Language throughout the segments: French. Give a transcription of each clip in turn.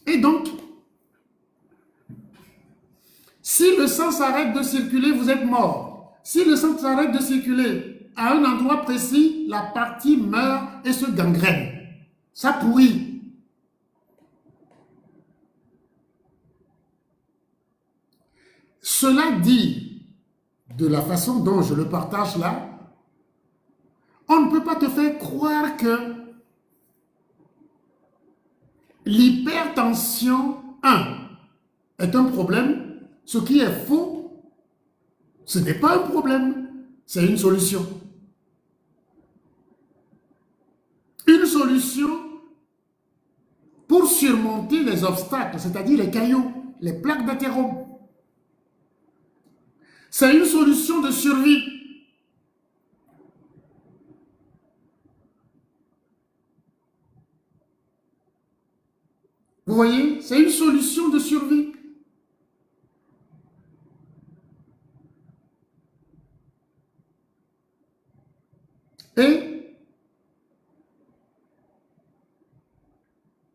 Et donc, si le sang s'arrête de circuler, vous êtes mort. Si le sang s'arrête de circuler à un endroit précis, la partie meurt et se gangrène. Ça pourrit. Cela dit, de la façon dont je le partage là, on ne peut pas te faire croire que l'hypertension, est un problème. Ce qui est faux, ce n'est pas un problème, c'est une solution. Une solution pour surmonter les obstacles, c'est-à-dire les cailloux, les plaques d'athérome. C'est une solution de survie. Vous voyez, c'est une solution de survie. Et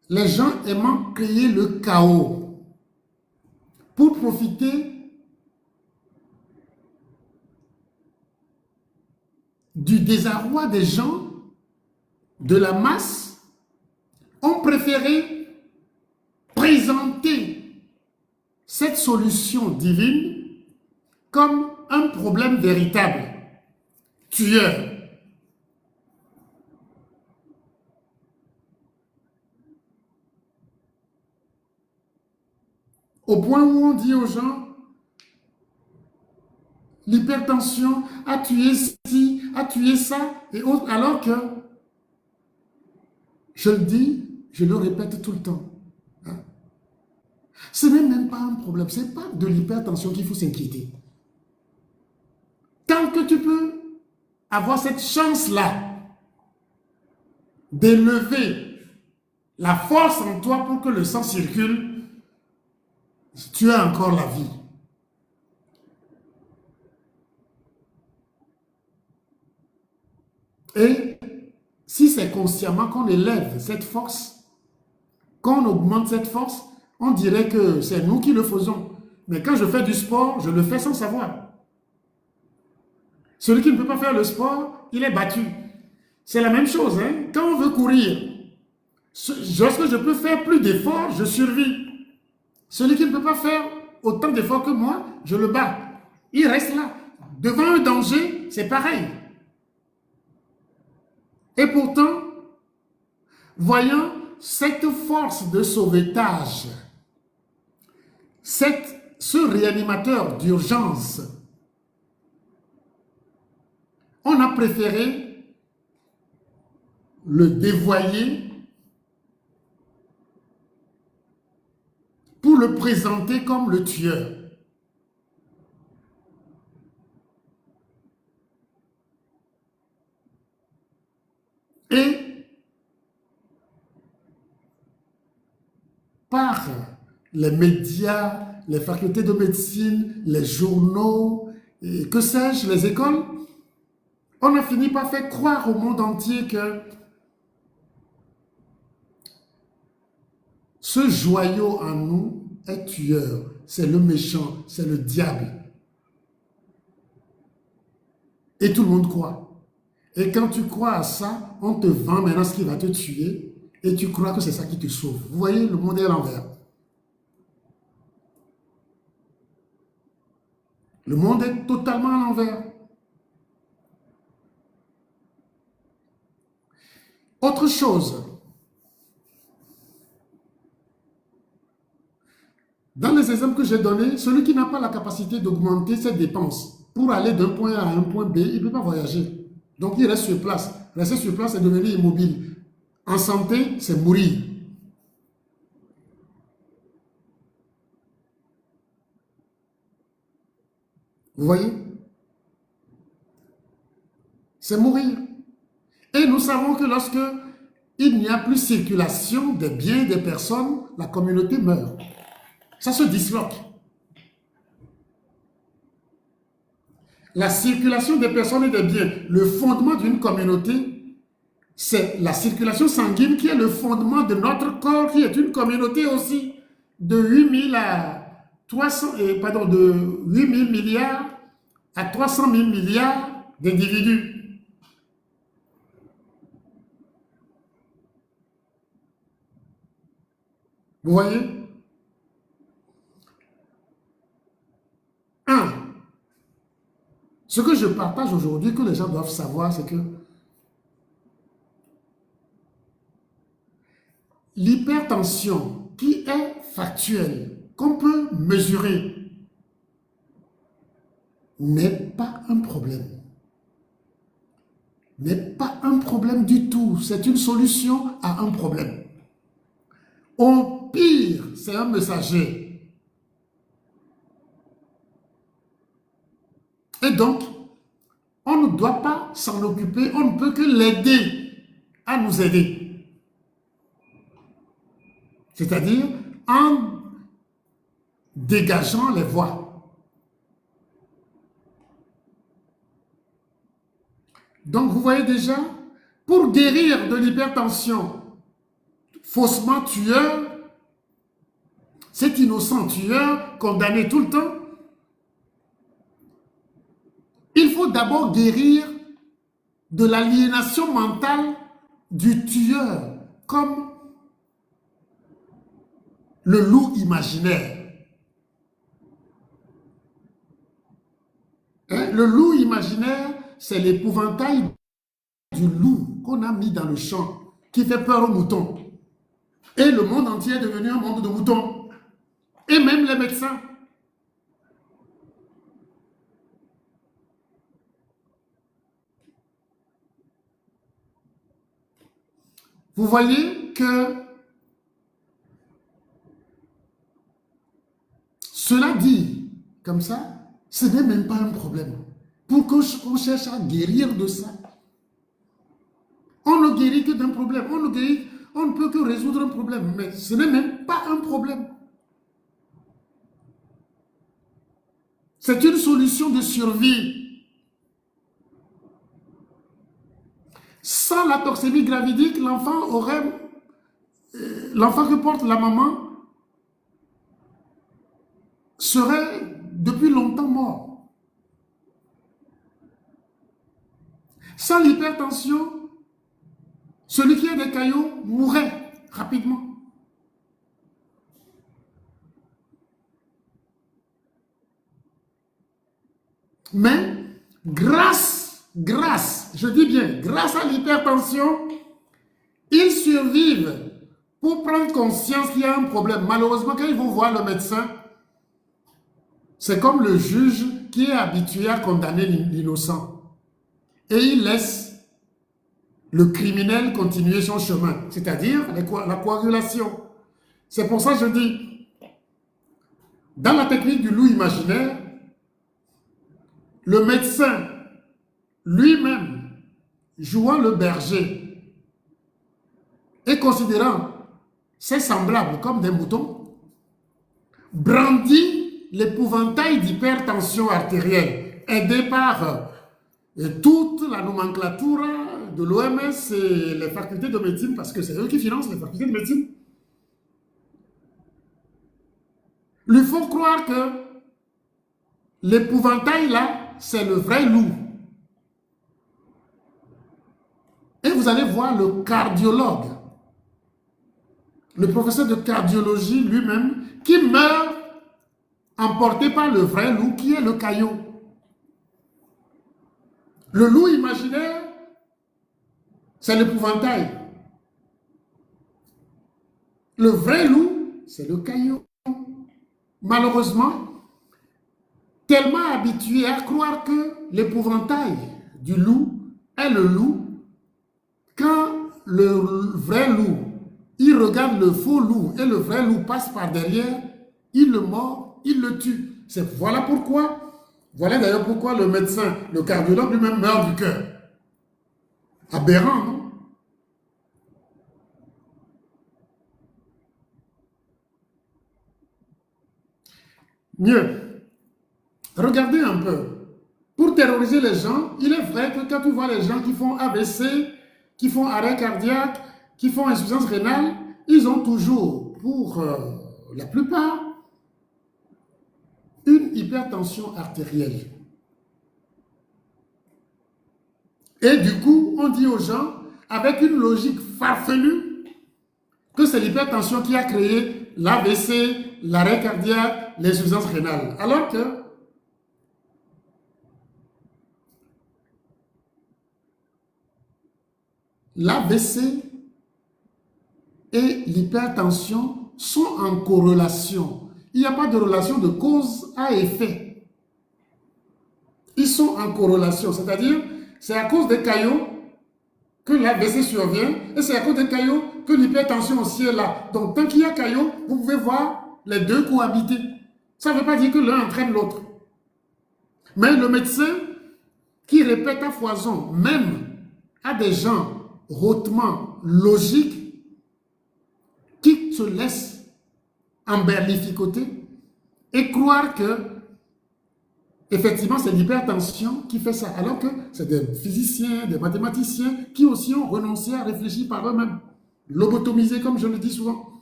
les gens aiment créer le chaos pour profiter du désarroi des gens, de la masse, ont préféré présenter cette solution divine comme un problème véritable, tueur. Au point où on dit aux gens, l'hypertension a tué ci, a tué ça, et autres, alors que, je le dis, je le répète tout le temps, hein, ce n'est même pas un problème, ce n'est pas de l'hypertension qu'il faut s'inquiéter. Tant que tu peux avoir cette chance-là d'élever la force en toi pour que le sang circule, tu as encore la vie. Et si c'est consciemment qu'on élève cette force, qu'on augmente cette force, on dirait que c'est nous qui le faisons. Mais quand je fais du sport, je le fais sans savoir. Celui qui ne peut pas faire le sport, il est battu. C'est la même chose, hein? Quand on veut courir, lorsque je peux faire plus d'efforts, je survis. Celui qui ne peut pas faire autant d'efforts que moi, je le bats. Il reste là. Devant un danger, c'est pareil. Et pourtant, voyant cette force de sauvetage, ce réanimateur d'urgence, on a préféré le dévoyer pour le présenter comme le tueur. Et par les médias, les facultés de médecine, les journaux, et que sais-je, les écoles, on a fini par faire croire au monde entier que ce joyau en nous est tueur, c'est le méchant, c'est le diable. Et tout le monde croit. Et quand tu crois à ça, on te vend maintenant ce qui va te tuer et tu crois que c'est ça qui te sauve. Vous voyez, le monde est à l'envers. Le monde est totalement à l'envers. Autre chose, dans les exemples que j'ai donnés, celui qui n'a pas la capacité d'augmenter ses dépenses pour aller d'un point A à un point B, il ne peut pas voyager. Donc il reste sur place. Rester sur place, c'est devenir immobile. En santé, c'est mourir. Vous voyez? C'est mourir. Et nous savons que lorsque il n'y a plus circulation des biens des personnes, la communauté meurt. Ça se disloque. La circulation des personnes et des biens, le fondement d'une communauté, c'est la circulation sanguine qui est le fondement de notre corps, qui est une communauté aussi de 8 000 à 300, de 8 000 milliards à 300 000 milliards d'individus. Vous voyez? Ce que je partage aujourd'hui, que les gens doivent savoir, c'est que l'hypertension qui est factuelle, qu'on peut mesurer, n'est pas un problème. N'est pas un problème du tout. C'est une solution à un problème. Au pire, c'est un messager. Et donc, on ne doit pas s'en occuper, on ne peut que l'aider à nous aider. C'est-à-dire en dégageant les voies. Donc, vous voyez déjà, pour guérir de l'hypertension faussement tueur, cet innocent tueur condamné tout le temps, il faut d'abord guérir de l'aliénation mentale du tueur, comme le loup imaginaire. Le loup imaginaire, c'est l'épouvantail du loup qu'on a mis dans le champ, qui fait peur aux moutons. Et le monde entier est devenu un monde de moutons. Et même les médecins. Vous voyez que cela dit comme ça, ce n'est même pas un problème. Pour qu'on cherche à guérir de ça. On ne guérit que d'un problème. On ne peut que résoudre un problème. Mais ce n'est même pas un problème. C'est une solution de survie. Sans la toxémie gravidique, l'enfant que porte la maman serait depuis longtemps mort. Sans l'hypertension, celui qui a des caillots mourrait rapidement. Mais je dis bien, grâce à l'hypertension, ils survivent pour prendre conscience qu'il y a un problème. Malheureusement, quand ils vont voir le médecin, c'est comme le juge qui est habitué à condamner l'innocent. Et il laisse le criminel continuer son chemin, c'est-à-dire la coagulation. C'est pour ça que je dis, dans la technique du loup imaginaire, le médecin lui-même, jouant le berger et considérant ses semblables comme des moutons, brandit l'épouvantail d'hypertension artérielle, aidé par toute la nomenclature de l'OMS et les facultés de médecine, parce que c'est eux qui financent les facultés de médecine. Lui faut croire que l'épouvantail là, c'est le vrai loup. Et vous allez voir le cardiologue, le professeur de cardiologie lui-même, qui meurt emporté par le vrai loup qui est le caillot. Le loup imaginaire, c'est l'épouvantail. Le vrai loup, c'est le caillot. Malheureusement, tellement habitué à croire que l'épouvantail du loup est le loup, quand le vrai loup, il regarde le faux loup et le vrai loup passe par derrière, il le mord, il le tue. Voilà d'ailleurs pourquoi le médecin, le cardiologue lui-même meurt du cœur. Aberrant, non? Mieux, regardez un peu. Pour terroriser les gens, il est vrai que quand tu vois les gens qui font AVC, qui font arrêt cardiaque, qui font insuffisance rénale, ils ont toujours, pour la plupart, une hypertension artérielle. Et du coup, on dit aux gens, avec une logique farfelue, que c'est l'hypertension qui a créé l'AVC, l'arrêt cardiaque, l'insuffisance rénale. Alors que l'AVC et l'hypertension sont en corrélation. Il n'y a pas de relation de cause à effet. Ils sont en corrélation, c'est-à-dire c'est à cause des caillots que l'AVC survient et c'est à cause des caillots que l'hypertension aussi est là. Donc tant qu'il y a caillots, vous pouvez voir les deux cohabiter. Ça ne veut pas dire que l'un entraîne l'autre. Mais le médecin qui répète à foison, même à des gens hautement logiques, qui se laissent emberlificoter et croire que effectivement c'est l'hypertension qui fait ça, alors que c'est des physiciens, des mathématiciens qui aussi ont renoncé à réfléchir par eux-mêmes, lobotomisés comme je le dis souvent.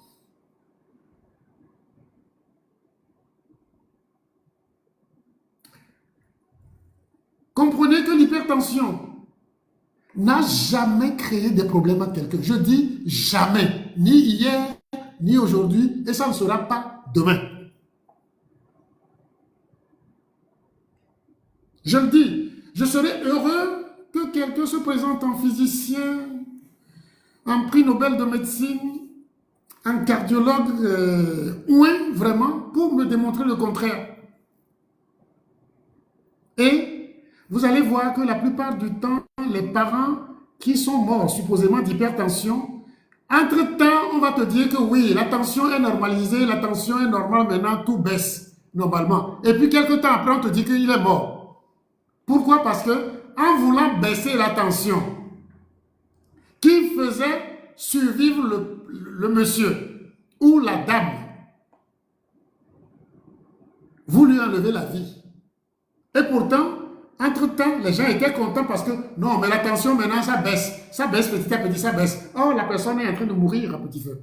Comprenez que l'hypertension n'a jamais créé des problèmes à quelqu'un. Je dis jamais, ni hier, ni aujourd'hui, et ça ne sera pas demain. Je le dis, je serais heureux que quelqu'un se présente en physicien, en prix Nobel de médecine, en cardiologue, ouin vraiment, pour me démontrer le contraire. Et vous allez voir que la plupart du temps, les parents qui sont morts supposément d'hypertension, entre-temps, on va te dire que oui, la tension est normalisée, la tension est normale, maintenant tout baisse normalement. Et puis quelques temps après, on te dit qu'il est mort. Pourquoi? Parce que en voulant baisser la tension, qui faisait survivre le monsieur ou la dame, vous lui enlevez la vie. Et pourtant, entre-temps, les gens étaient contents parce que non, mais la tension maintenant, ça baisse petit à petit, ça baisse. Oh, la personne est en train de mourir à petit feu.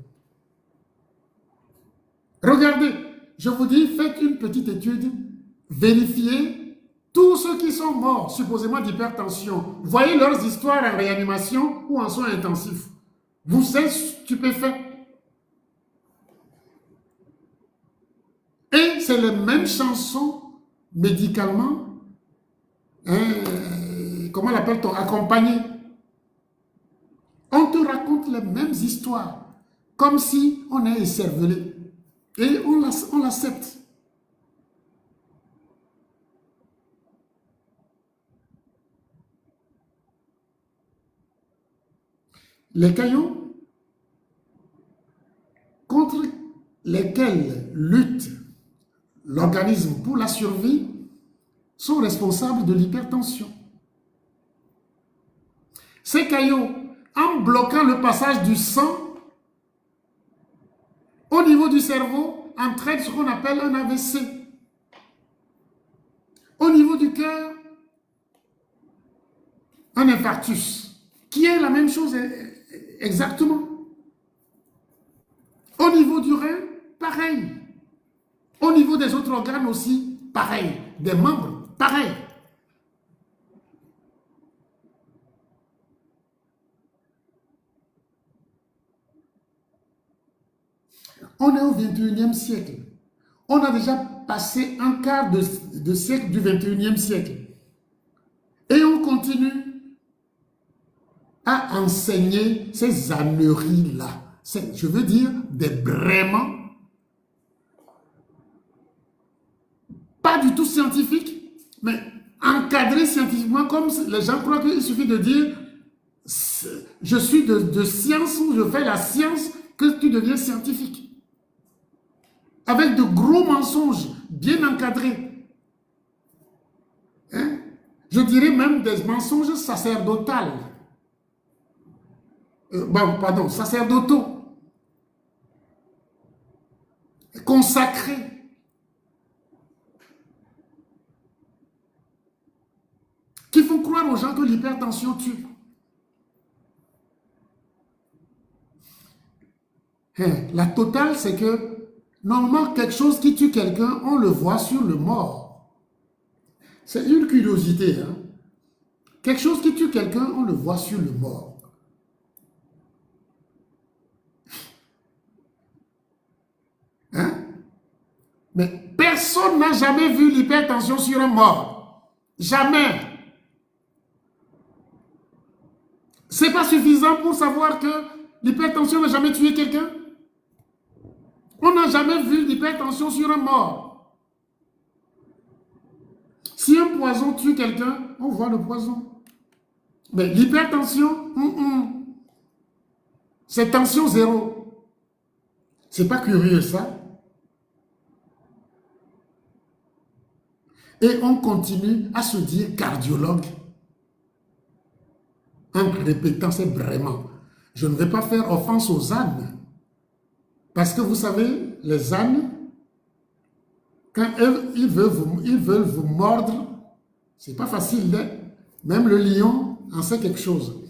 Regardez, je vous dis, faites une petite étude, vérifiez tous ceux qui sont morts, supposément d'hypertension. Voyez leurs histoires en réanimation ou en soins intensifs. Vous êtes stupéfaits. Et c'est les mêmes chansons médicalement, comment l'appelle-t-on, accompagnées. On te raconte les mêmes histoires, comme si on est écervelé. Et on l'accepte. Les caillots contre lesquels lutte l'organisme pour la survie sont responsables de l'hypertension. Ces caillots, en bloquant le passage du sang au niveau du cerveau, entraînent ce qu'on appelle un AVC. Au niveau du cœur, un infarctus, qui est la même chose exactement. Au niveau du rein, pareil. Au niveau des autres organes aussi, pareil. Des membres, pareil. On est au 21e siècle. On a déjà passé un quart de siècle du 21e siècle. Et on continue à enseigner ces âneries-là. Je veux dire des braiements pas du tout scientifiques, mais encadrés scientifiquement, comme les gens croient qu'il suffit de dire je suis de science ou je fais la science que tu deviens scientifique. Avec de gros mensonges bien encadrés. Hein? Je dirais même des mensonges sacerdotaux. Sacerdotaux. Consacrés. Qui font croire aux gens que l'hypertension tue. La totale, c'est que normalement, quelque chose qui tue quelqu'un, on le voit sur le mort. C'est une curiosité. Hein? Quelque chose qui tue quelqu'un, on le voit sur le mort. Hein? Mais personne n'a jamais vu l'hypertension sur un mort. Jamais. C'est pas suffisant pour savoir que l'hypertension n'a jamais tué quelqu'un. On n'a jamais vu l'hypertension sur un mort. Si un poison tue quelqu'un, on voit le poison. Mais l'hypertension, c'est tension zéro. C'est pas curieux ça? Et on continue à se dire cardiologue. En répétant, c'est vraiment. Je ne vais pas faire offense aux ânes. Parce que vous savez, les ânes, quand ils veulent vous mordre, c'est pas facile. Hein? Même le lion en sait quelque chose.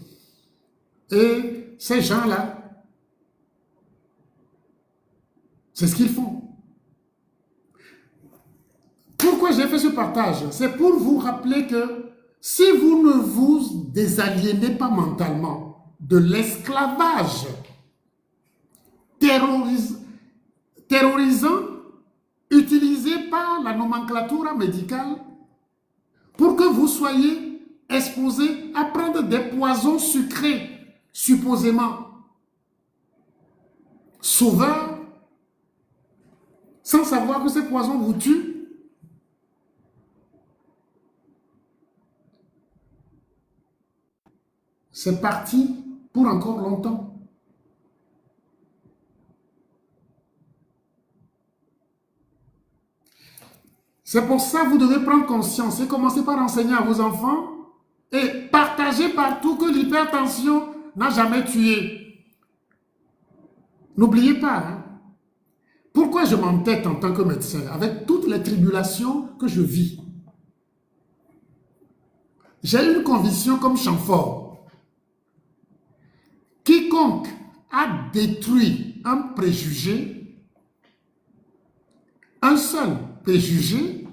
Et ces gens-là, c'est ce qu'ils font. Pourquoi j'ai fait ce partage? C'est pour vous rappeler que si vous ne vous désaliénez pas mentalement de l'esclavage terrorisant utilisé par la nomenclature médicale pour que vous soyez exposés à prendre des poisons sucrés, supposément sauveurs, sans savoir que ces poisons vous tuent. C'est parti pour encore longtemps. C'est pour ça que vous devez prendre conscience et commencer par enseigner à vos enfants et partager partout que l'hypertension n'a jamais tué. N'oubliez pas, hein, pourquoi je m'entête en tant que médecin avec toutes les tribulations que je vis. J'ai une conviction comme Chamfort. Quiconque a détruit un préjugé, un seul préjugé,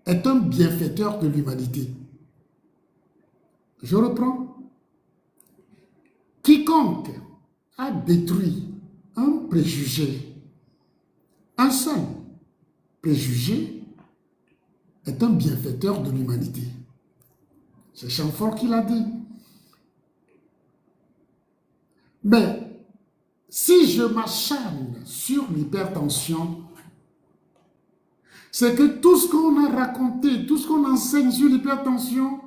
est un bienfaiteur de l'humanité. Je reprends. Quiconque a détruit un préjugé, un seul préjugé, est un bienfaiteur de l'humanité. C'est Chamfort qui l'a dit. Mais si je m'acharne sur l'hypertension, c'est que tout ce qu'on a raconté, tout ce qu'on enseigne sur l'hypertension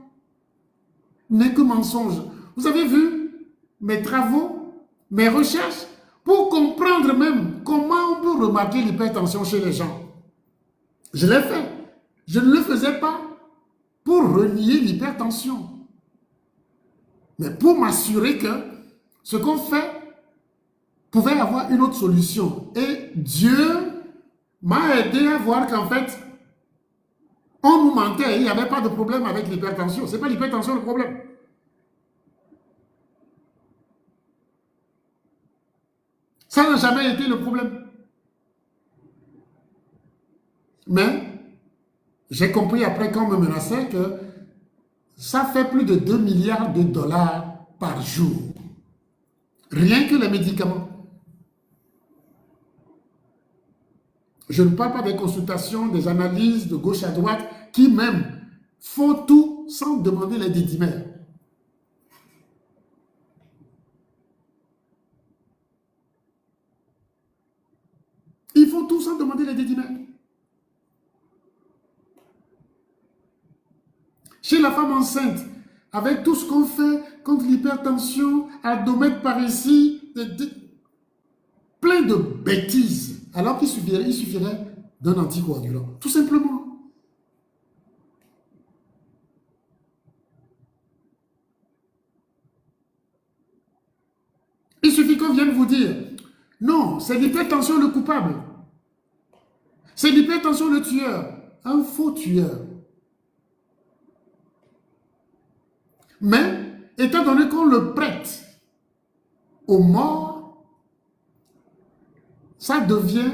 n'est que mensonge. Vous avez vu mes travaux, mes recherches, pour comprendre même comment on peut remarquer l'hypertension chez les gens. Je l'ai fait. Je ne le faisais pas pour renier l'hypertension, mais pour m'assurer que ce qu'on fait pouvait avoir une autre solution. Et Dieu m'a aidé à voir qu'en fait, on nous mentait, il n'y avait pas de problème avec l'hypertension. Ce n'est pas l'hypertension le problème. Ça n'a jamais été le problème. Mais j'ai compris après qu'on me menaçait que ça fait plus de 2 milliards de dollars par jour. Rien que les médicaments. Je ne parle pas des consultations, des analyses de gauche à droite qui même font tout sans demander les dédimères. Ils font tout sans demander les dédimères. Chez la femme enceinte, avec tout ce qu'on fait contre l'hypertension, abdomen par ici, plein de bêtises, alors qu'il suffirait d'un anticoagulant. Tout simplement. Il suffit qu'on vienne vous dire, non, c'est l'hypertension le coupable. C'est l'hypertension le tueur. Un faux tueur. Mais, étant donné qu'on le prête aux morts, ça devient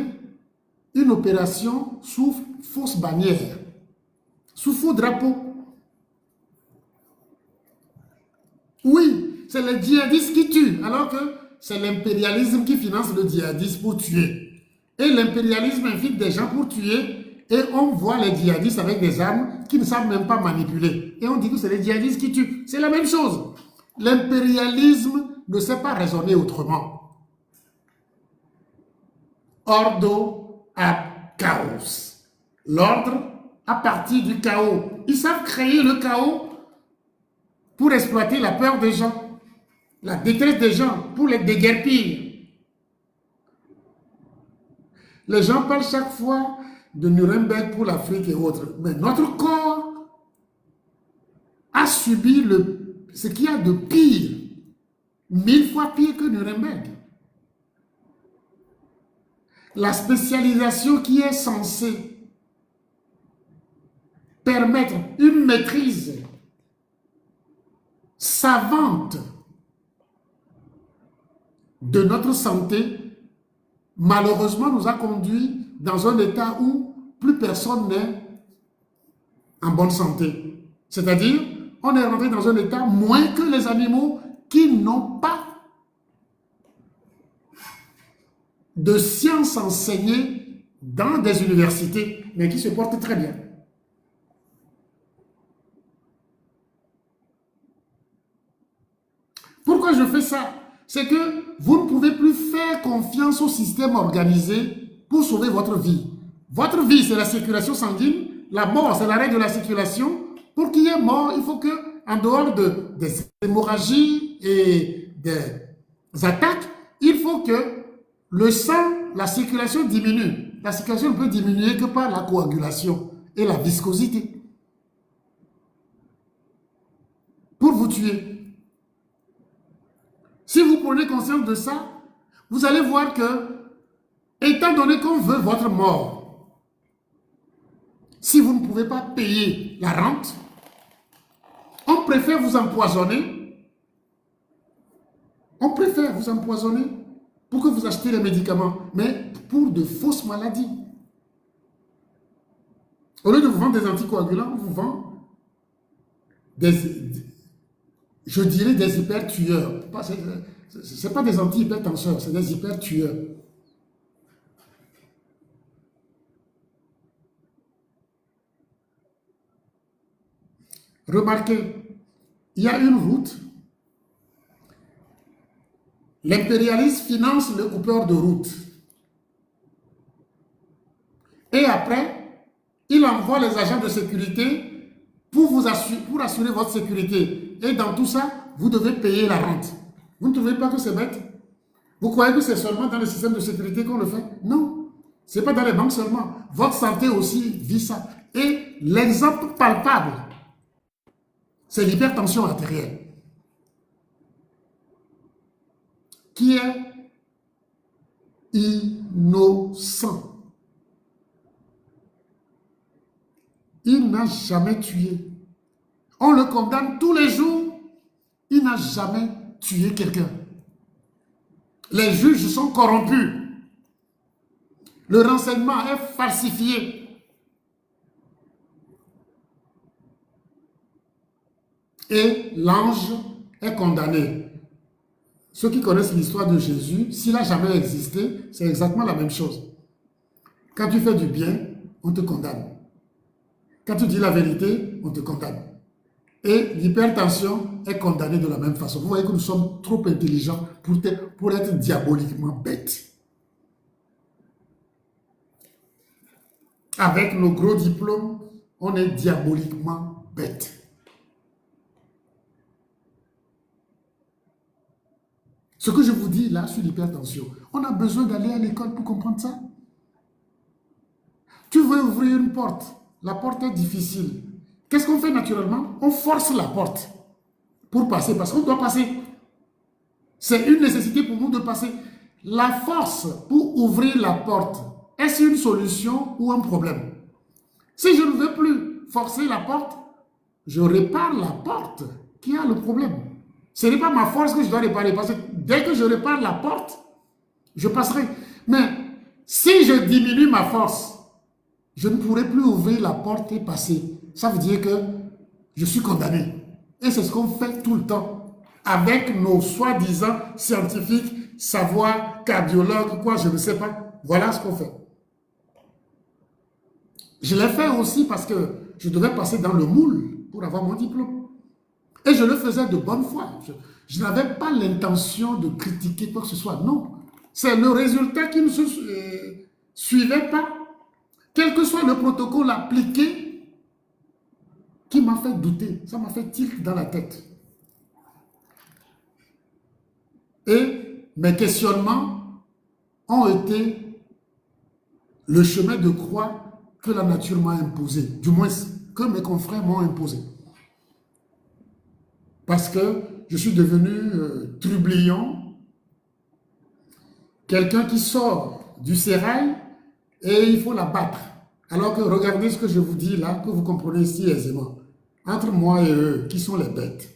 une opération sous fausse bannière, sous faux drapeau. Oui, c'est les djihadistes qui tuent, alors que c'est l'impérialisme qui finance le djihadisme pour tuer. Et l'impérialisme invite des gens pour tuer, et on voit les djihadistes avec des armes qui ne savent même pas manipuler. Et on dit que c'est les djihadistes qui tuent. C'est la même chose. L'impérialisme ne sait pas raisonner autrement. Ordo ab chaos. L'ordre à partir du chaos. Ils savent créer le chaos pour exploiter la peur des gens, la détresse des gens, pour les déguerpir. Les gens parlent chaque fois de Nuremberg pour l'Afrique et autres, mais notre corps a subi ce qu'il y a de pire, 1000 fois pire que Nuremberg. La spécialisation qui est censée permettre une maîtrise savante de notre santé, malheureusement, nous a conduit dans un état où plus personne n'est en bonne santé. C'est-à-dire, on est rentré dans un état moins que les animaux qui n'ont pas de sciences enseignées dans des universités, mais qui se portent très bien. Pourquoi je fais ça? C'est que vous ne pouvez plus faire confiance au système organisé pour sauver votre vie. Votre vie, c'est la circulation sanguine. La mort, c'est l'arrêt de la circulation. Pour qu'il y ait mort, il faut que, en dehors des hémorragies et des attaques, il faut que le sang, la circulation diminue. La circulation ne peut diminuer que par la coagulation et la viscosité. Pour vous tuer. Si vous prenez conscience de ça, vous allez voir que, étant donné qu'on veut votre mort, si vous ne pouvez pas payer la rente, on préfère vous empoisonner. On préfère vous empoisonner pour que vous achetiez les médicaments, mais pour de fausses maladies. Au lieu de vous vendre des anticoagulants, on vous vend je dirais des hyper-tueurs. Ce n'est pas des anti-hypertenseurs, c'est des hyper-tueurs. Remarquez, il y a une route. L'impérialisme finance le coupeur de route. Et après, il envoie les agents de sécurité pour assurer votre sécurité. Et dans tout ça, vous devez payer la rente. Vous ne trouvez pas que c'est bête? Vous croyez que c'est seulement dans le système de sécurité qu'on le fait? Non. Ce n'est pas dans les banques seulement. Votre santé aussi vit ça. Et l'exemple palpable, c'est l'hypertension artérielle, qui est innocent. Il n'a jamais tué. On le condamne tous les jours. Il n'a jamais tué quelqu'un. Les juges sont corrompus. Le renseignement est falsifié. Et l'ange est condamné. Ceux qui connaissent l'histoire de Jésus, s'il n'a jamais existé, c'est exactement la même chose. Quand tu fais du bien, on te condamne. Quand tu dis la vérité, on te condamne. Et l'hypertension est condamnée de la même façon. Vous voyez que nous sommes trop intelligents pour être diaboliquement bêtes. Avec nos gros diplômes, on est diaboliquement bêtes. Ce que je vous dis là sur l'hypertension, on a besoin d'aller à l'école pour comprendre ça. Tu veux ouvrir une porte, la porte est difficile. Qu'est-ce qu'on fait naturellement? On force la porte pour passer, parce qu'on doit passer. C'est une nécessité pour nous de passer. La force pour ouvrir la porte, est-ce une solution ou un problème? Si je ne veux plus forcer la porte, je répare la porte qui a le problème. Ce n'est pas ma force que je dois réparer, parce que dès que je répare la porte, je passerai. Mais Si je diminue ma force, je ne pourrai plus ouvrir la porte et passer. Ça veut dire que je suis condamné. Et c'est ce qu'on fait tout le temps. Avec nos soi-disant scientifiques, savoir, cardiologues, quoi, je ne sais pas. Voilà ce qu'on fait. Je l'ai fait aussi parce que je devais passer dans le moule pour avoir mon diplôme. Et je le faisais de bonne foi. Je n'avais pas l'intention de critiquer quoi que ce soit. Non. C'est le résultat qui ne se suivait pas. Quel que soit le protocole appliqué, qui m'a fait douter. Ça m'a fait tilt dans la tête. Et mes questionnements ont été le chemin de croix que la nature m'a imposé. Du moins, que mes confrères m'ont imposé. Parce que je suis devenu trublion, quelqu'un qui sort du sérail et il faut la battre. Alors que regardez ce que je vous dis là, que vous comprenez si aisément. Entre moi et eux, qui sont les bêtes?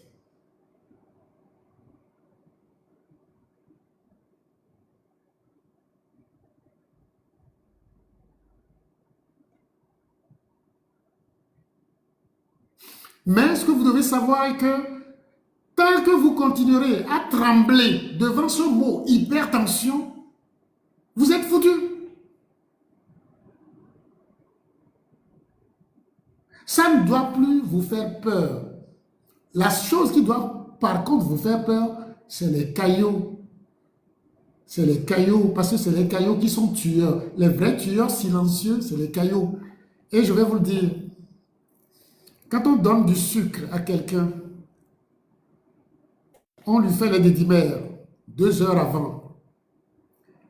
Mais ce que vous devez savoir est que tant que vous continuerez à trembler devant ce mot hypertension, vous êtes foutu. Ça ne doit plus vous faire peur. La chose qui doit par contre vous faire peur, c'est les caillots. C'est les caillots, parce que c'est les caillots qui sont tueurs. Les vrais tueurs silencieux, c'est les caillots. Et je vais vous le dire, quand on donne du sucre à quelqu'un, on lui fait les dédimères 2 heures avant.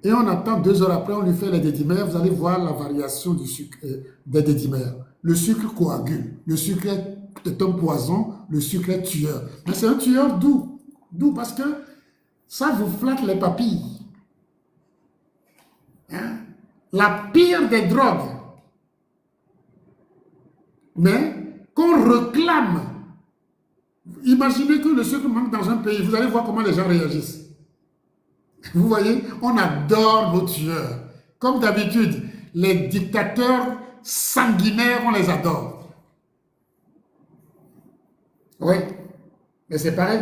Et on attend 2 heures après, on lui fait les dédimères. Vous allez voir la variation du sucre, des dédimères. Le sucre coagule. Le sucre est un poison. Le sucre est tueur. Mais c'est un tueur doux. Doux parce que ça vous flatte les papilles. Hein? La pire des drogues. Mais qu'on réclame. Imaginez que le sucre manque dans un pays. Vous allez voir comment les gens réagissent. Vous voyez, on adore nos tueurs. Comme d'habitude, les dictateurs sanguinaires, on les adore. Oui, mais c'est pareil.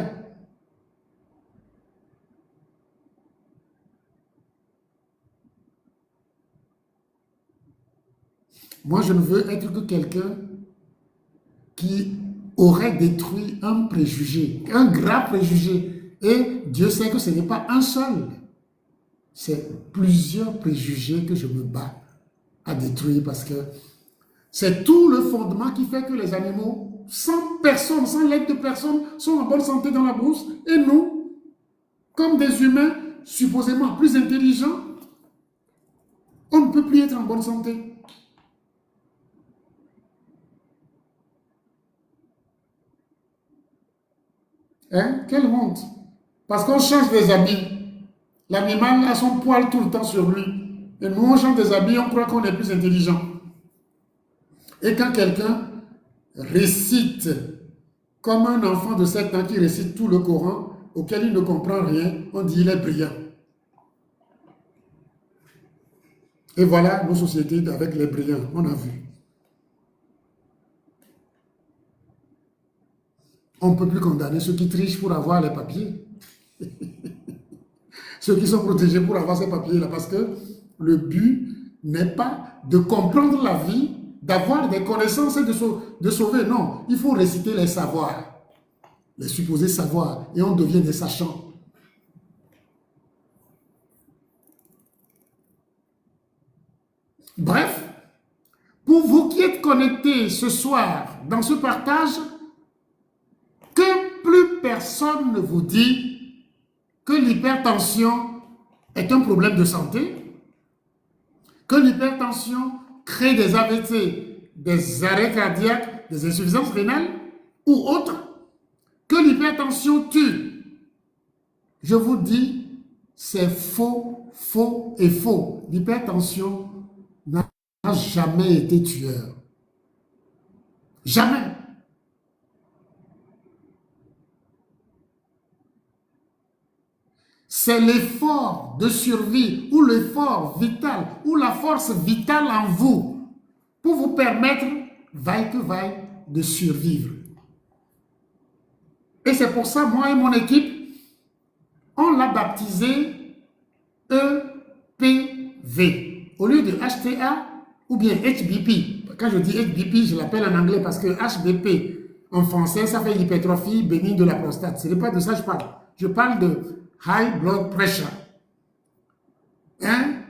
Moi, je ne veux être que quelqu'un qui aurait détruit un préjugé, un grave préjugé. Et Dieu sait que ce n'est pas un seul. C'est plusieurs préjugés que je me bats à détruire parce que c'est tout le fondement qui fait que les animaux, sans personne, sans l'aide de personne, sont en bonne santé dans la brousse. Et nous, comme des humains supposément plus intelligents, on ne peut plus être en bonne santé. Hein? Quelle honte! Parce qu'on change des habits. L'animal a son poil tout le temps sur lui. Et nous, on change des habits, on croit qu'on est plus intelligent. Et quand quelqu'un récite comme un enfant de 7 ans qui récite tout le Coran, auquel il ne comprend rien, on dit il est brillant. Et voilà nos sociétés avec les brillants, on a vu. On ne peut plus condamner ceux qui trichent pour avoir les papiers. Ceux qui sont protégés pour avoir ces papiers-là, parce que le but n'est pas de comprendre la vie, d'avoir des connaissances et de sauver. Non, il faut réciter les savoirs, les supposés savoirs, et on devient des sachants. Bref, pour vous qui êtes connectés ce soir dans ce partage, que plus personne ne vous dit que l'hypertension est un problème de santé, que l'hypertension crée des AVC, des arrêts cardiaques, des insuffisances rénales ou autres, que l'hypertension tue. Je vous dis, c'est faux, faux et faux. L'hypertension n'a jamais été tueur. Jamais. c'est l'effort de survie ou l'effort vital ou la force vitale en vous pour vous permettre, vaille que vaille, de survivre. Et c'est pour ça, moi et mon équipe, on l'a baptisé EPV. Au lieu de HTA ou bien HBP. Quand je dis HBP, je l'appelle en anglais parce que HBP, en français, ça fait hypertrophie bénigne de la prostate. Ce n'est pas de ça que je parle. Je parle de high blood pressure. Hein?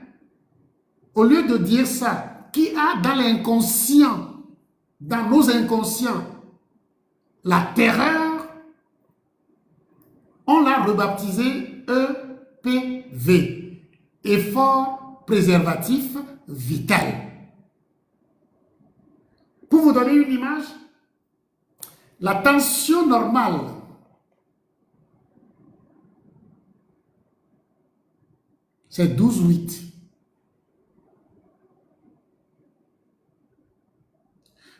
Au lieu de dire ça, qui a dans l'inconscient, dans nos inconscients, la terreur, on l'a rebaptisé EPV, effort préservatif vital. Pour vous donner une image, la tension normale c'est 12,8.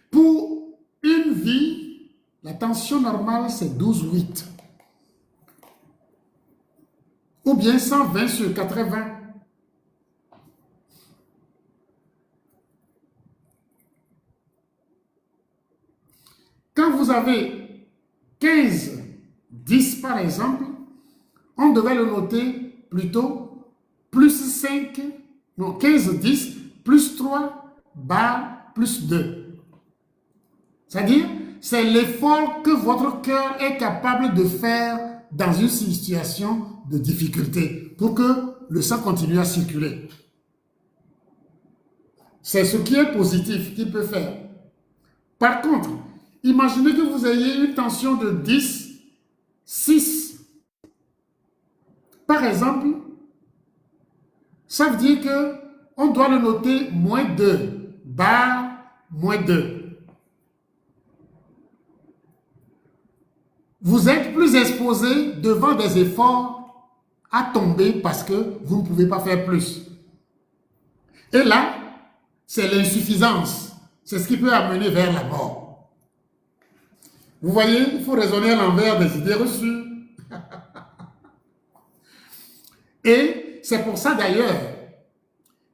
Pour une vie, la tension normale, c'est 12,8. Ou bien 120 sur 80. Quand vous avez 15, 10 par exemple, on devait le noter plutôt plus 5, non, 15, 10, plus 3, barre, plus 2. C'est-à-dire, c'est l'effort que votre cœur est capable de faire dans une situation de difficulté pour que le sang continue à circuler. C'est ce qui est positif qu'il peut faire. Par contre, imaginez que vous ayez une tension de 10, 6. Par exemple, ça veut dire qu'on doit le noter moins 2, barre, moins 2. Vous êtes plus exposé devant des efforts à tomber parce que vous ne pouvez pas faire plus. Et là, c'est l'insuffisance. C'est ce qui peut amener vers la mort. Vous voyez, il faut raisonner à l'envers des idées reçues. Et c'est pour ça d'ailleurs,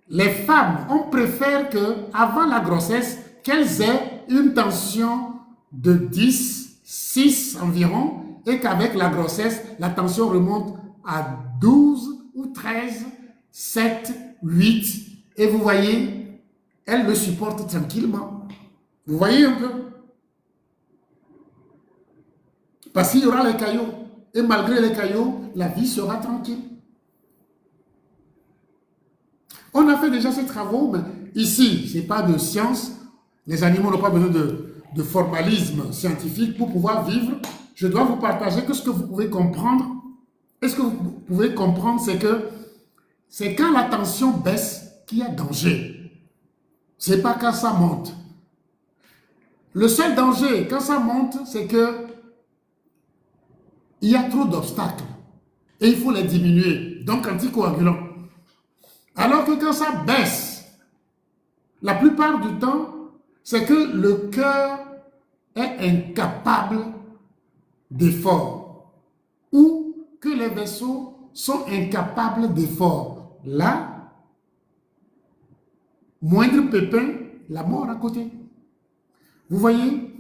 les femmes, on préfère qu'avant la grossesse, qu'elles aient une tension de 10, 6 environ, et qu'avec la grossesse, la tension remonte à 12 ou 13, 7, 8, et vous voyez, elle le supporte tranquillement. Vous voyez un peu? Parce qu'il y aura les cailloux, et malgré les cailloux, la vie sera tranquille. On a fait déjà ces travaux, mais ici, ce n'est pas de science. Les animaux n'ont pas besoin de formalisme scientifique pour pouvoir vivre. Je dois vous partager que ce que vous pouvez comprendre, et ce que vous pouvez comprendre, c'est que c'est quand la tension baisse qu'il y a danger. Ce n'est pas quand ça monte. Le seul danger, quand ça monte, c'est que il y a trop d'obstacles et il faut les diminuer, donc anticoagulants. Alors que quand ça baisse, la plupart du temps, c'est que le cœur est incapable d'effort ou que les vaisseaux sont incapables d'effort. Là, moindre pépin, la mort à côté. Vous voyez?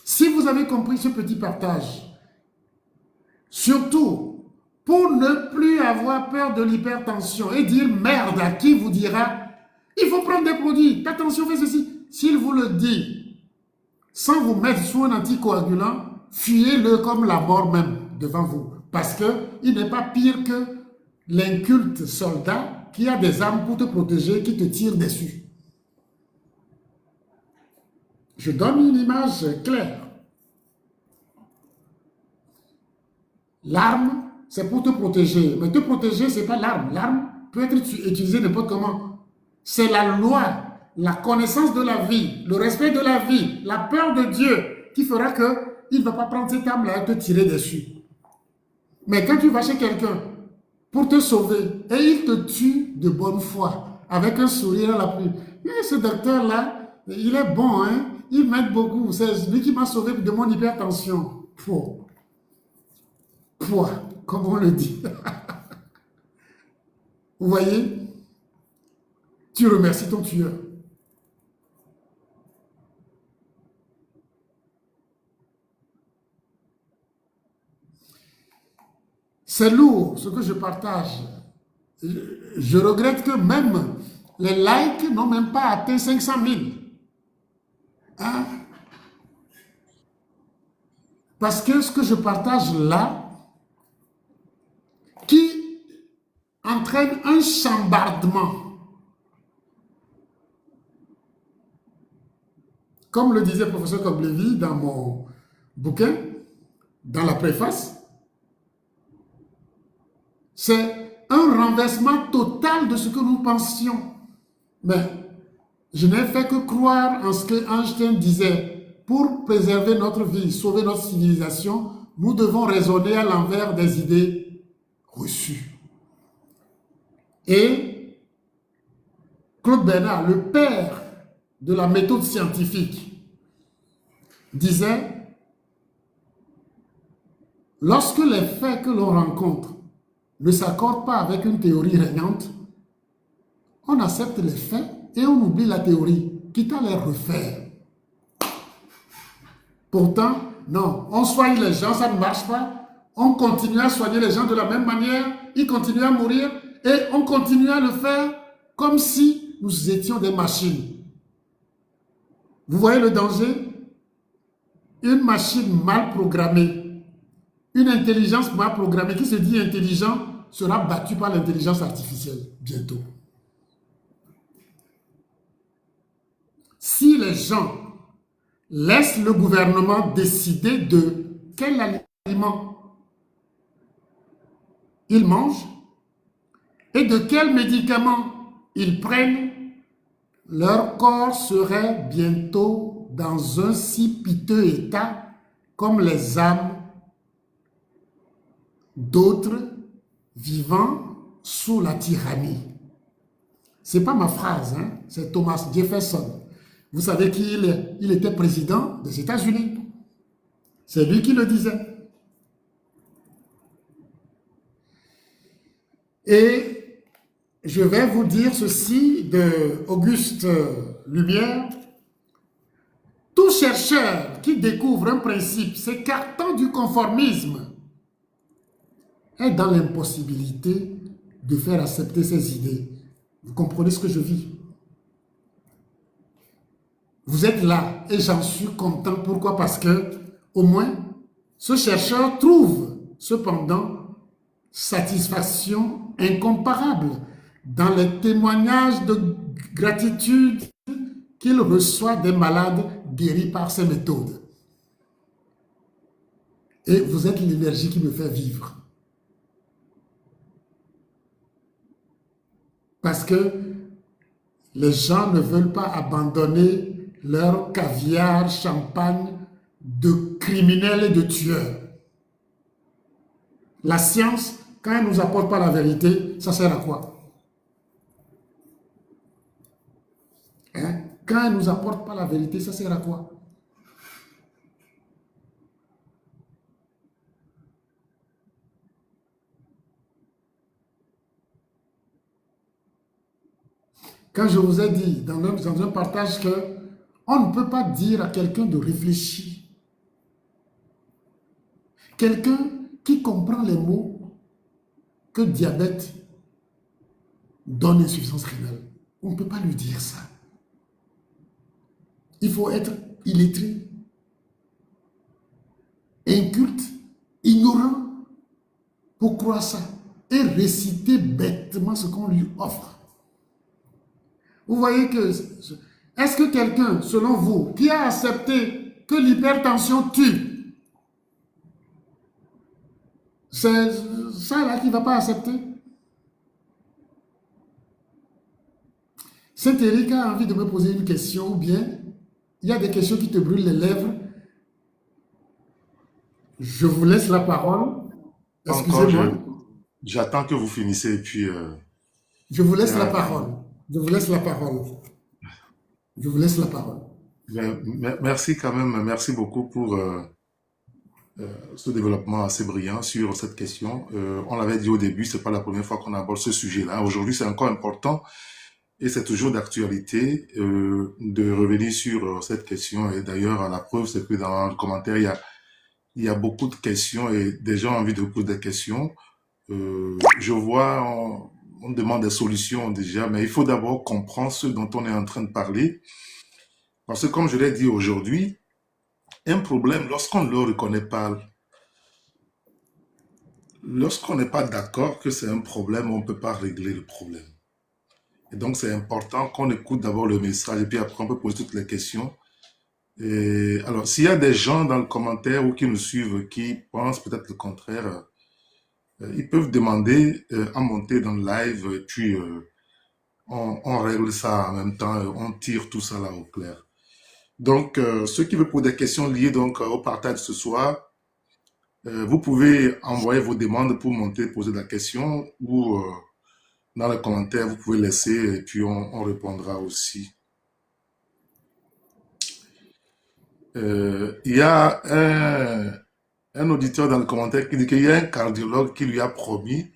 Si vous avez compris ce petit partage, surtout pour ne plus avoir peur de l'hypertension et dire merde à qui vous dira il faut prendre des produits, ta tension fait ceci. S'il vous le dit sans vous mettre sous un anticoagulant, fuyez-le comme la mort même devant vous. Parce qu'il n'est pas pire que l'inculte soldat qui a des armes pour te protéger, qui te tire dessus. Je donne une image claire. L'arme, c'est pour te protéger. Mais te protéger, ce n'est pas l'arme. L'arme peut être utilisée n'importe comment. C'est la loi, la connaissance de la vie, le respect de la vie, la peur de Dieu qui fera qu'il ne va pas prendre cette arme-là et te tirer dessus. Mais quand tu vas chez quelqu'un pour te sauver et il te tue de bonne foi, avec un sourire à la pluie, ce docteur-là, il est bon, hein? Il m'aide beaucoup. C'est lui qui m'a sauvé de mon hypertension. poids, comme on le dit. Vous voyez? Tu remercies ton tueur. C'est lourd ce que je partage. Je regrette que même les likes n'ont même pas atteint 500 000. Hein? Parce que ce que je partage là, qui entraîne un chambardement. Comme le disait le professeur Koblevi dans mon bouquin, dans la préface, c'est un renversement total de ce que nous pensions. Mais je n'ai fait que croire en ce que Einstein disait. Pour préserver notre vie, sauver notre civilisation, nous devons raisonner à l'envers des idées reçues. Et Claude Bernard, le père de la méthode scientifique, disait, lorsque les faits que l'on rencontre ne s'accordent pas avec une théorie régnante, on accepte les faits et on oublie la théorie, quitte à les refaire. Pourtant, non, on soigne les gens, ça ne marche pas. On continue à soigner les gens de la même manière, ils continuent à mourir et on continue à le faire comme si nous étions des machines. Vous voyez le danger? Une machine mal programmée, une intelligence mal programmée qui se dit intelligent sera battue par l'intelligence artificielle bientôt. Si les gens laisse le gouvernement décider de quel aliment ils mangent et de quels médicaments ils prennent, leur corps serait bientôt dans un si piteux état comme les âmes d'autres vivant sous la tyrannie. Ce n'est pas ma phrase, hein? C'est Thomas Jefferson. Vous savez qu'il était président des États-Unis. C'est lui qui le disait. Et je vais vous dire ceci de Auguste Lumière. Tout chercheur qui découvre un principe s'écartant du conformisme est dans l'impossibilité de faire accepter ses idées. Vous comprenez ce que je vis? Vous êtes là et j'en suis content. Pourquoi? Parce que, au moins, ce chercheur trouve cependant satisfaction incomparable dans les témoignages de gratitude qu'il reçoit des malades guéris par ses méthodes. Et vous êtes l'énergie qui me fait vivre. Parce que les gens ne veulent pas abandonner leur caviar, champagne de criminels et de tueurs. La science, quand elle ne nous apporte pas la vérité, ça sert à quoi? Hein? Quand elle ne nous apporte pas la vérité, ça sert à quoi? Quand je vous ai dit dans un partage que on ne peut pas dire à quelqu'un de réfléchir. Quelqu'un qui comprend les mots que diabète donne insuffisance rénale. On ne peut pas lui dire ça. Il faut être illettré, inculte, ignorant pour croire ça et réciter bêtement ce qu'on lui offre. Vous voyez que... Est-ce que quelqu'un, selon vous, qui a accepté que l'hypertension tue, c'est ça là qui ne va pas accepter? Saint-Éric a envie de me poser une question, ou bien il y a des questions qui te brûlent les lèvres. Je vous laisse la parole. Excusez-moi. J'attends que vous finissez et puis... je vous laisse la parole. Je vous laisse la parole. Je vous laisse la parole. Merci quand même, merci beaucoup pour ce développement assez brillant sur cette question. On l'avait dit au début, c'est pas la première fois qu'on aborde ce sujet-là. Aujourd'hui, c'est encore important et c'est toujours d'actualité de revenir sur cette question. Et d'ailleurs, la preuve, c'est que dans le commentaire, il y a beaucoup de questions et des gens ont envie de poser des questions. Je vois, on demande des solutions déjà, mais il faut d'abord comprendre ce dont on est en train de parler. Parce que comme je l'ai dit aujourd'hui, un problème, lorsqu'on ne le reconnaît pas, lorsqu'on n'est pas d'accord que c'est un problème, on ne peut pas régler le problème. Et donc, c'est important qu'on écoute d'abord le message et puis après, on peut poser toutes les questions. Et alors, s'il y a des gens dans le commentaire ou qui nous suivent qui pensent peut-être le contraire, ils peuvent demander à monter dans le live et puis on règle ça en même temps, on tire tout ça là au clair. Donc, ceux qui veulent poser des questions liées donc au partage de ce soir, vous pouvez envoyer vos demandes pour monter, poser la question ou dans les commentaires, vous pouvez laisser et puis on répondra aussi. Il y a un auditeur dans le commentaire qui dit qu'il y a un cardiologue qui lui a promis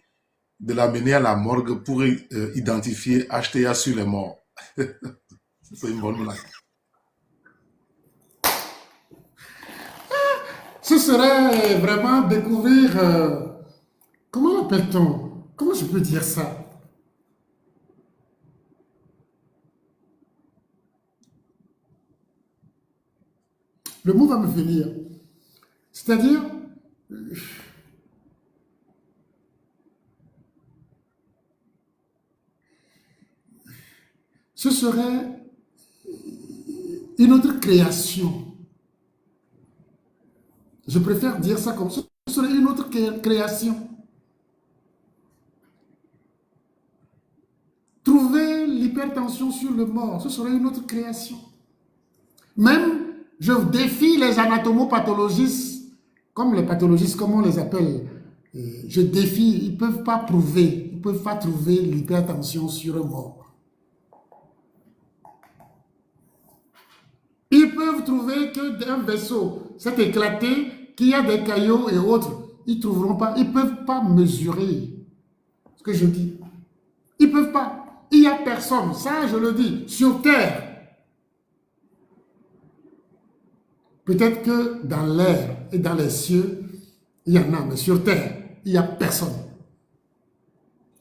de l'amener à la morgue pour identifier HTA sur les morts. C'est une bonne blague. Ce serait vraiment découvrir, comment l'appelle-t-on? Comment je peux dire ça? Le mot va me venir. C'est-à-dire, ce serait une autre création. Je préfère dire ça comme ça. Ce serait une autre création. Trouver l'hypertension sur le mort, ce serait une autre création. Même, je défie les anatomopathologistes, comme les pathologistes, comme on les appelle. Je défie, ils ne peuvent pas prouver, ils ne peuvent pas trouver l'hypertension sur un mort. Ils peuvent trouver que d'un vaisseau s'est éclaté, qu'il y a des caillots et autres. Ils ne trouveront pas, ils ne peuvent pas mesurer ce que je dis. Ils ne peuvent pas. Il n'y a personne, ça je le dis, sur Terre. Peut-être que dans l'air et dans les cieux, il y en a, mais sur Terre, il n'y a personne.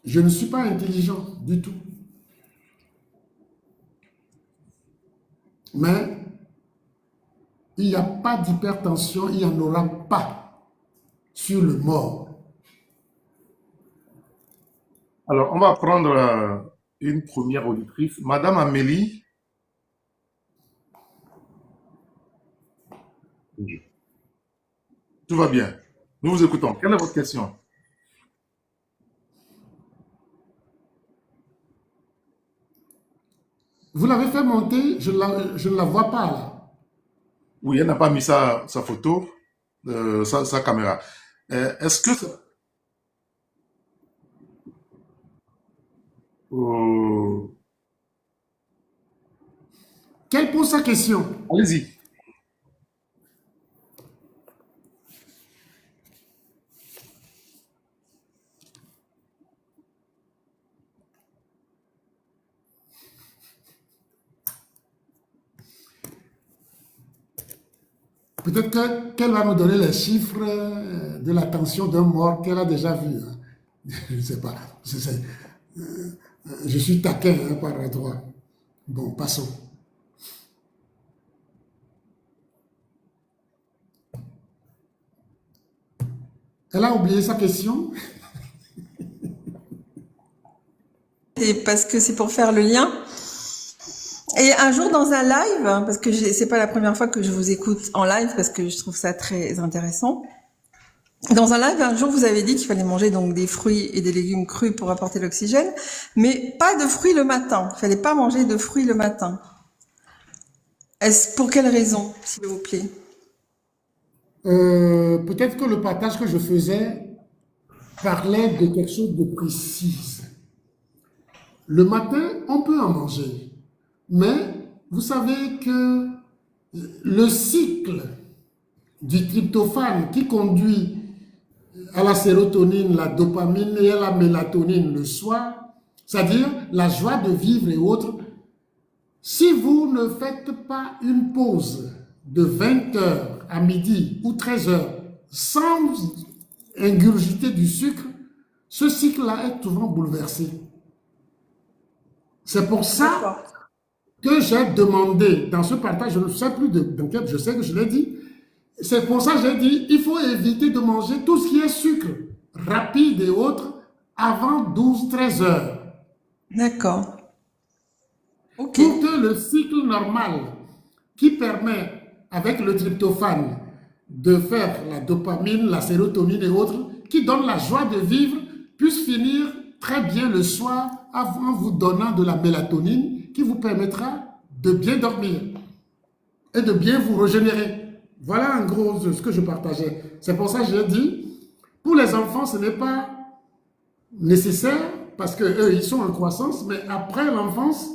Je ne suis pas intelligent du tout. Mais il n'y a pas d'hypertension, il n'y en aura pas sur le mort. Alors, on va prendre une première auditrice. Madame Amélie. Tout va bien. Nous vous écoutons. Quelle est votre question? Vous l'avez fait monter, je ne la vois pas là. Oui, elle n'a pas mis sa photo, sa caméra. Est-ce que... Quelle pose sa question? Allez-y. Peut-être qu'elle va nous donner les chiffres de la tension d'un mort qu'elle a déjà vu. Hein. Je ne sais pas. Je suis taquin hein, par droit. Bon, passons. Elle a oublié sa question. Et parce que c'est pour faire le lien. Et un jour dans un live, parce que c'est pas la première fois que je vous écoute en live, parce que je trouve ça très intéressant. Dans un live, un jour, vous avez dit qu'il fallait manger donc des fruits et des légumes crus pour apporter l'oxygène, mais pas de fruits le matin. Il fallait pas manger de fruits le matin. Est-ce pour quelle raison, s'il vous plaît? Peut-être que le partage que je faisais parlait de quelque chose de précis. Le matin, on peut en manger. Mais vous savez que le cycle du tryptophane qui conduit à la sérotonine, la dopamine et à la mélatonine le soir, c'est-à-dire la joie de vivre et autres, si vous ne faites pas une pause de 20 heures à midi ou 13 heures sans ingurgiter du sucre, ce cycle-là est souvent bouleversé. C'est pour ça que j'ai demandé dans ce partage, je ne sais plus dans quel, je sais que je l'ai dit, c'est pour ça que j'ai dit, il faut éviter de manger tout ce qui est sucre, rapide et autres, avant 12-13 heures. D'accord. Ok. Pour que le cycle normal qui permet, avec le tryptophane, de faire la dopamine, la sérotonine et autres, qui donne la joie de vivre, puisse finir très bien le soir en vous donnant de la mélatonine qui vous permettra de bien dormir et de bien vous régénérer. Voilà en gros ce que je partageais. C'est pour ça que j'ai dit, pour les enfants, ce n'est pas nécessaire parce qu'eux, ils sont en croissance, mais après l'enfance,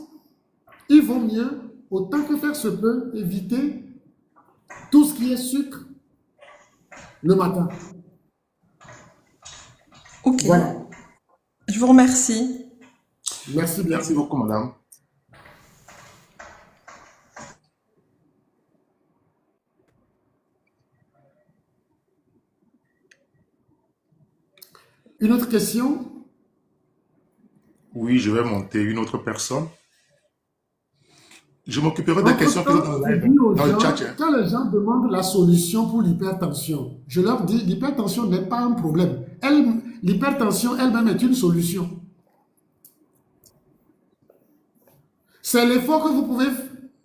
il vaut mieux, autant que faire se peut, éviter tout ce qui est sucre le matin. Ok. Voilà. Je vous remercie. Merci bien. Merci beaucoup, madame. Une autre question? Oui, je vais monter une autre personne. Je m'occuperai des questions qui sont dans le live, dans le chat. Quand les gens demandent la solution pour l'hypertension, je leur dis l'hypertension n'est pas un problème. L'hypertension elle-même est une solution. C'est l'effort que vous pouvez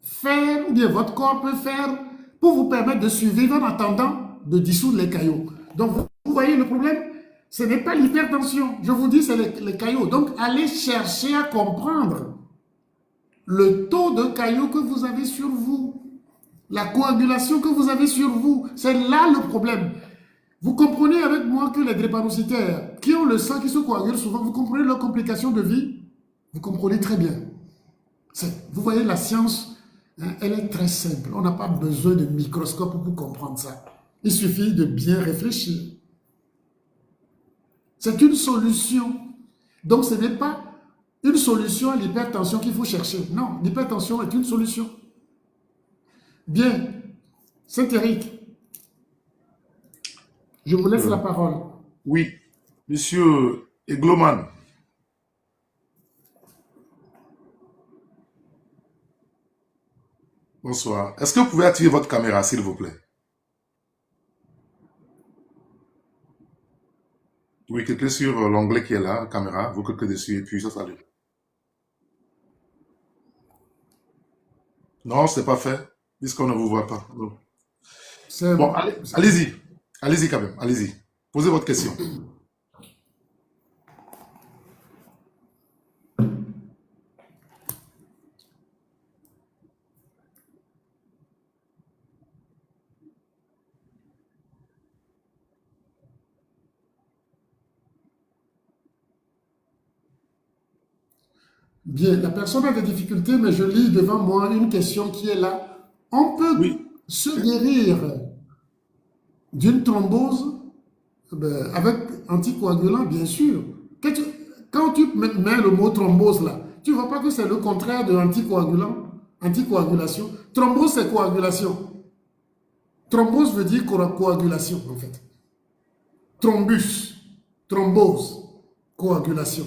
faire, ou bien votre corps peut faire, pour vous permettre de survivre en attendant de dissoudre les caillots. Donc, vous voyez le problème? Ce n'est pas l'hypertension. Je vous dis, c'est les caillots. Donc, allez chercher à comprendre le taux de caillots que vous avez sur vous, la coagulation que vous avez sur vous. C'est là le problème. Vous comprenez avec moi que les drépanocytaires qui ont le sang qui se coagule souvent, vous comprenez leurs complications de vie? Vous comprenez très bien. Vous voyez, la science, hein, elle est très simple. On n'a pas besoin de microscope pour comprendre ça. Il suffit de bien réfléchir. C'est une solution. Donc, ce n'est pas une solution à l'hypertension qu'il faut chercher. Non, l'hypertension est une solution. Bien. Saint-Éric, je vous laisse la parole. Oui, monsieur Egloman. Bonsoir. Est-ce que vous pouvez activer votre caméra, s'il vous plaît? Oui, cliquez sur l'onglet qui est là, caméra, vous cliquez dessus et puis ça s'allume. Non, c'est pas fait, puisqu'on ne vous voit pas. Bon, allez-y. Allez-y quand même, allez-y. Posez votre question. Bien, la personne a des difficultés, mais je lis devant moi une question qui est là. On peut se guérir d'une thrombose avec anticoagulant, bien sûr. Quand tu mets le mot thrombose là, tu ne vois pas que c'est le contraire de anticoagulant, anticoagulation. Thrombose, c'est coagulation. Thrombose veut dire coagulation, en fait. Thrombus, thrombose, coagulation.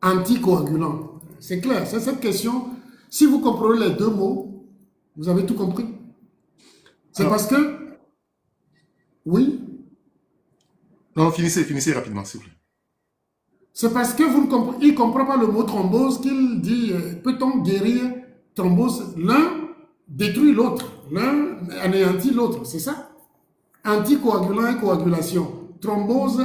Anticoagulant. C'est clair, c'est cette question. Si vous comprenez les deux mots, vous avez tout compris. C'est parce que... Oui? Non, finissez rapidement, s'il vous plaît. C'est parce que vous ne comprenez, il ne comprend pas le mot thrombose qu'il dit, peut-on guérir thrombose? L'un détruit l'autre, l'un anéantit l'autre, c'est ça? Anticoagulant et coagulation. Thrombose,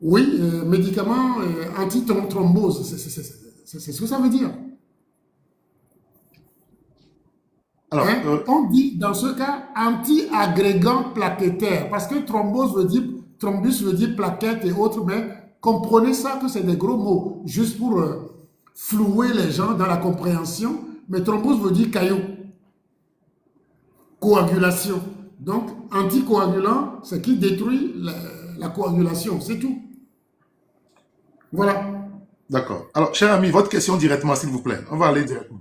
oui, médicament anti-thrombose, c'est ce que ça veut dire. Alors, hein? On dit dans ce cas anti-agrégant plaquettaire, parce que thrombose veut dire, thrombus veut dire plaquette et autres, mais comprenez ça que c'est des gros mots, juste pour flouer les gens dans la compréhension, mais thrombose veut dire caillou. coagulation. Donc, anticoagulant, c'est qui détruit la coagulation, c'est tout. Voilà. D'accord. Alors, cher ami, votre question directement, s'il vous plaît. On va aller directement.